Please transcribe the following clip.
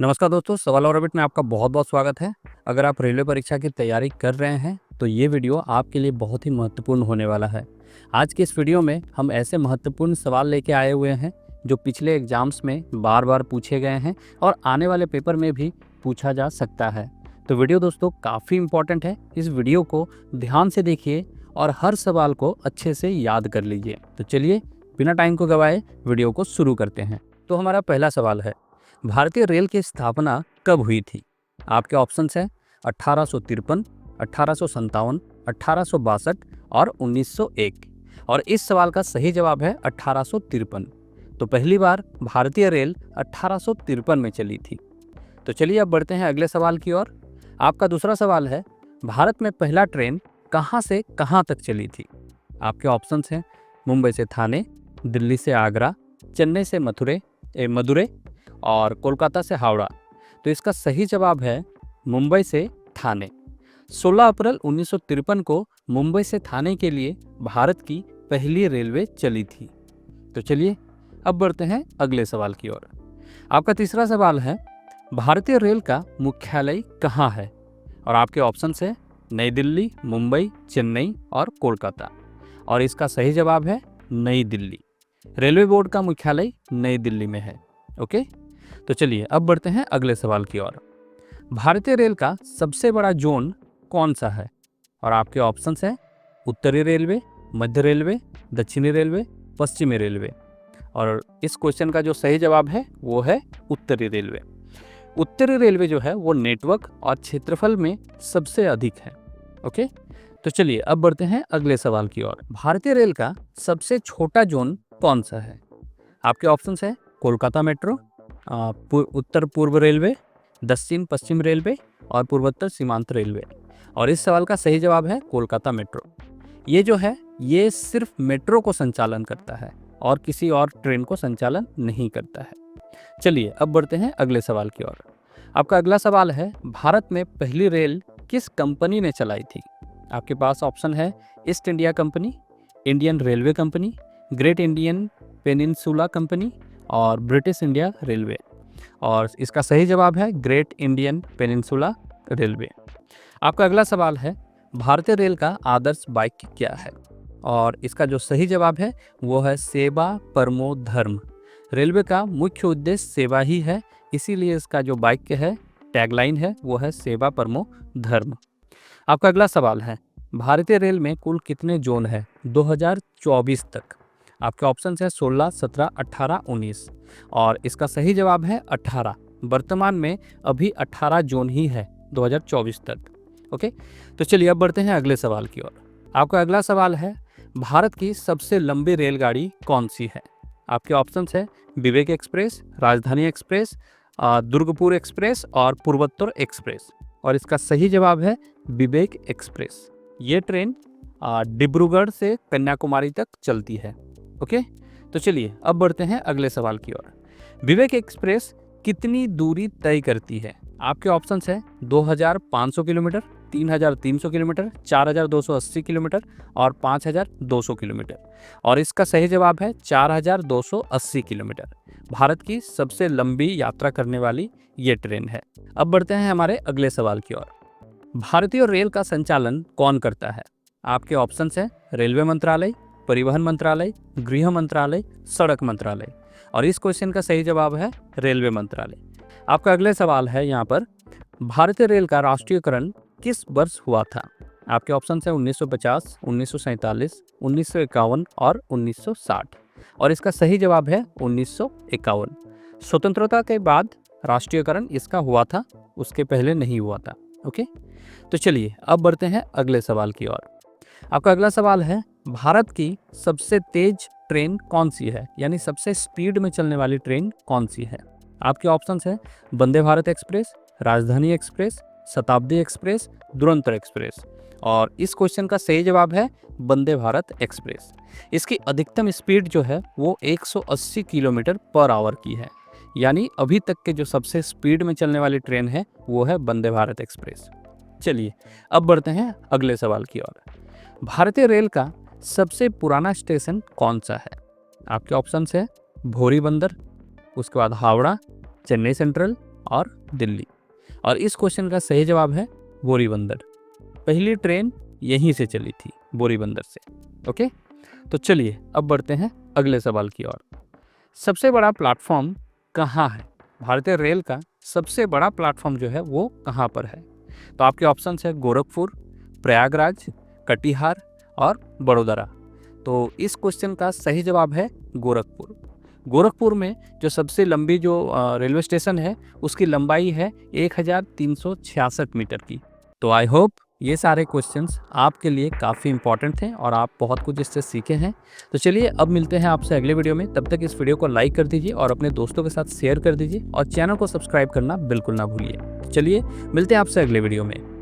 नमस्कार दोस्तों, सवाल और अबिट में आपका बहुत-बहुत स्वागत है। अगर आप रेलवे परीक्षा की तैयारी कर रहे हैं, तो ये वीडियो आपके लिए बहुत ही महत्वपूर्ण होने वाला है। आज की इस वीडियो में हम ऐसे महत्वपूर्ण सवाल लेके आए हुए हैं, जो पिछले एग्ज़ाम्स में बार-बार पूछे गए हैं और आने वाले पेपर में भी पूछा जा सकता है। तो वीडियो दोस्तों काफ़ी इम्पोर्टेंट है, इस वीडियो को ध्यान से देखिए और हर सवाल को अच्छे से याद कर लीजिए। तो चलिए, बिना टाइम को गँवाए वीडियो को शुरू करते हैं। तो हमारा पहला सवाल है, भारतीय रेल की स्थापना कब हुई थी? आपके ऑप्शंस हैं 1853, 1857, 1862 और 1901। और इस सवाल का सही जवाब है 1853। तो पहली बार भारतीय रेल 1853 में चली थी। तो चलिए अब बढ़ते हैं अगले सवाल की ओर। आपका दूसरा सवाल है, भारत में पहला ट्रेन कहाँ से कहाँ तक चली थी? आपके ऑप्शंस हैं मुंबई से थाने, दिल्ली से आगरा, चेन्नई से मदुरै और कोलकाता से हावड़ा। तो इसका सही जवाब है मुंबई से थाने। 16 अप्रैल 1953 को मुंबई से थाने के लिए भारत की पहली रेलवे चली थी। तो चलिए अब बढ़ते हैं अगले सवाल की ओर। आपका तीसरा सवाल है, भारतीय रेल का मुख्यालय कहाँ है? और आपके ऑप्शंस है नई दिल्ली, मुंबई, चेन्नई और कोलकाता। और इसका सही जवाब है नई दिल्ली। रेलवे बोर्ड का मुख्यालय नई दिल्ली में है। ओके, तो चलिए अब बढ़ते हैं अगले सवाल की ओर। भारतीय रेल का सबसे बड़ा जोन कौन सा है? और आपके ऑप्शंस हैं उत्तरी रेलवे, मध्य रेलवे, दक्षिणी रेलवे, पश्चिमी रेलवे। और इस क्वेश्चन का जो सही जवाब है वो है उत्तरी रेलवे। उत्तरी रेलवे जो है वो नेटवर्क और क्षेत्रफल में सबसे अधिक है। ओके, तो चलिए अब बढ़ते हैं अगले सवाल की ओर। भारतीय रेल का सबसे छोटा जोन कौन सा है? आपके ऑप्शंस है कोलकाता मेट्रो, उत्तर पूर्व रेलवे, दक्षिण पश्चिम रेलवे और पूर्वोत्तर सीमांत रेलवे। और इस सवाल का सही जवाब है कोलकाता मेट्रो। ये जो है ये सिर्फ मेट्रो को संचालन करता है और किसी और ट्रेन को संचालन नहीं करता है। चलिए अब बढ़ते हैं अगले सवाल की ओर। आपका अगला सवाल है, भारत में पहली रेल किस कंपनी ने चलाई थी? आपके पास ऑप्शन है east India company, Indian railway company, great Indian peninsula company और ब्रिटिश इंडिया रेलवे। और इसका सही जवाब है ग्रेट इंडियन पेनिनसुला रेलवे। आपका अगला सवाल है, भारतीय रेल का आदर्श वाक्य क्या है? और इसका जो सही जवाब है वो है सेवा परमो धर्म। रेलवे का मुख्य उद्देश्य सेवा ही है, इसीलिए इसका जो वाक्य है, टैगलाइन है, वो है सेवा परमो धर्म। आपका अगला सवाल है, भारतीय रेल में कुल कितने जोन है 2024 तक? आपके ऑप्शन है 16, 17, 18, 19। और इसका सही जवाब है 18। वर्तमान में अभी 18 जोन ही है 2024 तक। ओके, तो चलिए अब बढ़ते हैं अगले सवाल की ओर। आपका अगला सवाल है, भारत की सबसे लंबी रेलगाड़ी कौन सी है? आपके ऑप्शंस है विवेक एक्सप्रेस, राजधानी एक्सप्रेस, दुर्गपुर एक्सप्रेस और पूर्वोत्तर एक्सप्रेस। और इसका सही जवाब है विवेक एक्सप्रेस। ये ट्रेन डिब्रूगढ़ से कन्याकुमारी तक चलती है। ओके, तो चलिए अब बढ़ते हैं अगले सवाल की ओर। विवेक एक्सप्रेस कितनी दूरी तय करती है? आपके ऑप्शंस है 2500 किलोमीटर, 3300 किलोमीटर, 4280 किलोमीटर और 5200 किलोमीटर। और इसका सही जवाब है 4280 किलोमीटर। भारत की सबसे लंबी यात्रा करने वाली ये ट्रेन है। अब बढ़ते हैं हमारे अगले सवाल की ओर। भारतीय रेल का संचालन कौन करता है? आपके ऑप्शंस हैं रेलवे मंत्रालय, परिवहन मंत्रालय, गृह मंत्रालय, सड़क मंत्रालय। और इस क्वेश्चन का सही जवाब है रेलवे मंत्रालय। आपका अगले सवाल है यहाँ पर, भारतीय रेल का राष्ट्रीयकरण किस वर्ष हुआ था? आपके ऑप्शन है 1950, 1947, 1951 और 1960। और इसका सही जवाब है 1951। स्वतंत्रता के बाद राष्ट्रीयकरण इसका हुआ था, उसके पहले नहीं हुआ था। ओके, तो चलिए अब बढ़ते हैं अगले सवाल की ओर। आपका अगला सवाल है, भारत की सबसे तेज ट्रेन कौन सी है? यानी सबसे स्पीड में चलने वाली ट्रेन कौन सी है? आपके ऑप्शंस है वंदे भारत एक्सप्रेस, राजधानी एक्सप्रेस, शताब्दी एक्सप्रेस, दुरंतो एक्सप्रेस। और इस क्वेश्चन का सही जवाब है वंदे भारत एक्सप्रेस। इसकी अधिकतम स्पीड जो है वो 180 किलोमीटर पर आवर की है। यानी अभी तक के जो सबसे स्पीड में चलने वाली ट्रेन है वो है वंदे भारत एक्सप्रेस। चलिए अब बढ़ते हैं अगले सवाल की ओर। भारतीय रेल का सबसे पुराना स्टेशन कौन सा है? आपके ऑप्शंस है भोरी बंदर, उसके बाद हावड़ा, चेन्नई सेंट्रल, और दिल्ली। और इस क्वेश्चन का सही जवाब है बोरीबंदर। पहली ट्रेन यहीं से चली थी, बोरीबंदर से। ओके, तो चलिए अब बढ़ते हैं अगले सवाल की ओर। सबसे बड़ा प्लेटफॉर्म कहाँ है? भारतीय रेल का सबसे बड़ा प्लेटफॉर्म जो है वो कहाँ पर है? तो आपके ऑप्शन है गोरखपुर, प्रयागराज, कटिहार और बड़ोदरा। तो इस क्वेश्चन का सही जवाब है गोरखपुर। गोरखपुर में जो सबसे लंबी जो रेलवे स्टेशन है उसकी लंबाई है 1366 मीटर की। तो आई होप ये सारे क्वेश्चंस आपके लिए काफ़ी इंपॉर्टेंट थे और आप बहुत कुछ इससे सीखे हैं। तो चलिए अब मिलते हैं आपसे अगले वीडियो में। तब तक इस वीडियो को लाइक कर दीजिए और अपने दोस्तों के साथ शेयर कर दीजिए और चैनल को सब्सक्राइब करना बिल्कुल ना भूलिए। चलिए मिलते हैं आपसे अगले वीडियो में।